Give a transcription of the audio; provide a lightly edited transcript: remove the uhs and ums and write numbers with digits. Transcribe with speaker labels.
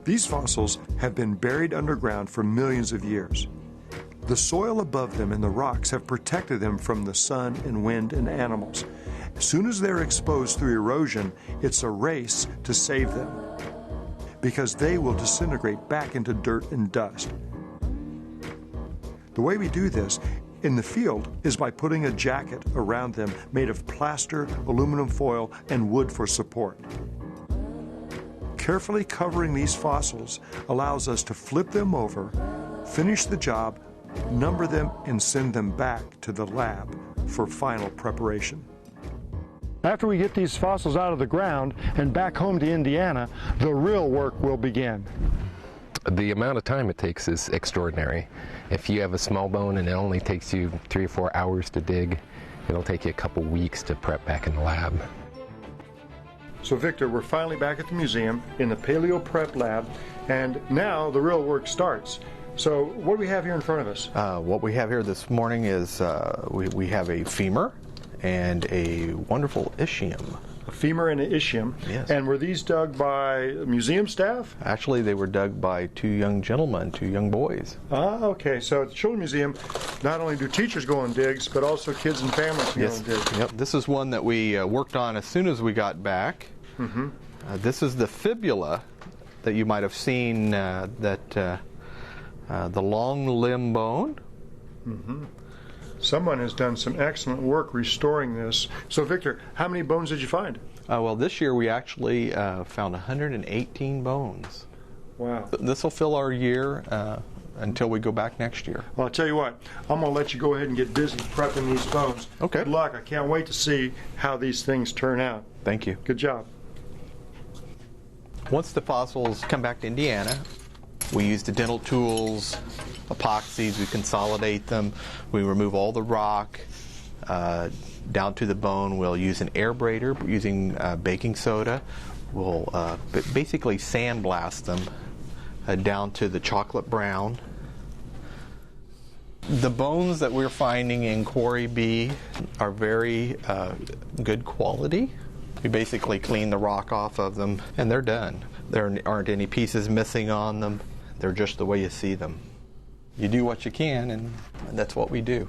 Speaker 1: These fossils have been buried underground for millions of years. The soil above them and the rocks have protected them from the sun and wind and animals. As soon as they're exposed through erosion, it's a race to save them, because they will disintegrate back into dirt and dust. The way we do this in the field is by putting a jacket around them made of plaster, aluminum foil, and wood for support. Carefully covering these fossils allows us to flip them over, finish the job, number them, and send them back to the lab for final preparation. After we get these fossils out of the ground and back home to Indiana, the real work will begin.
Speaker 2: The amount of time it takes is extraordinary. If you have a small bone and it only takes you 3 or 4 hours to dig, it'll take you a couple weeks to prep back in the lab.
Speaker 1: So Victor, we're finally back at the museum in the Paleo Prep Lab, and now the real work starts. So what do we have here in front of us?
Speaker 3: What we have here this morning is we have a femur and a wonderful ischium.
Speaker 1: A femur and an ischium.
Speaker 3: Yes.
Speaker 1: And were these dug by museum staff?
Speaker 3: Actually, they were dug by 2 young gentlemen, 2 young boys.
Speaker 1: Ah, okay. So at the Children's Museum, not only do teachers go on digs, but also kids and families can go on digs.
Speaker 3: Yep. This is one that we worked on as soon as we got back.
Speaker 1: Mm-hmm.
Speaker 3: This is the fibula that you might have seen, the long limb bone.
Speaker 1: Mm-hmm. Someone has done some excellent work restoring this. So Victor, how many bones did you find?
Speaker 3: Well, this year we actually found 118 bones.
Speaker 1: Wow.
Speaker 3: This will fill our year until we go back next year.
Speaker 1: Well, I'll tell you what, I'm going to let you go ahead and get busy prepping these bones.
Speaker 3: Okay.
Speaker 1: Good luck. I can't wait to see how these things turn out.
Speaker 3: Thank you.
Speaker 1: Good job.
Speaker 3: Once the fossils come back to Indiana, we use the dental tools, epoxies, we consolidate them, we remove all the rock down to the bone. We'll use an air braider using baking soda. We'll basically sandblast them down to the chocolate brown. The bones that we're finding in Quarry B are very good quality. We basically clean the rock off of them and they're done. There aren't any pieces missing on them. They're just the way you see them. You do what you can, and that's what we do.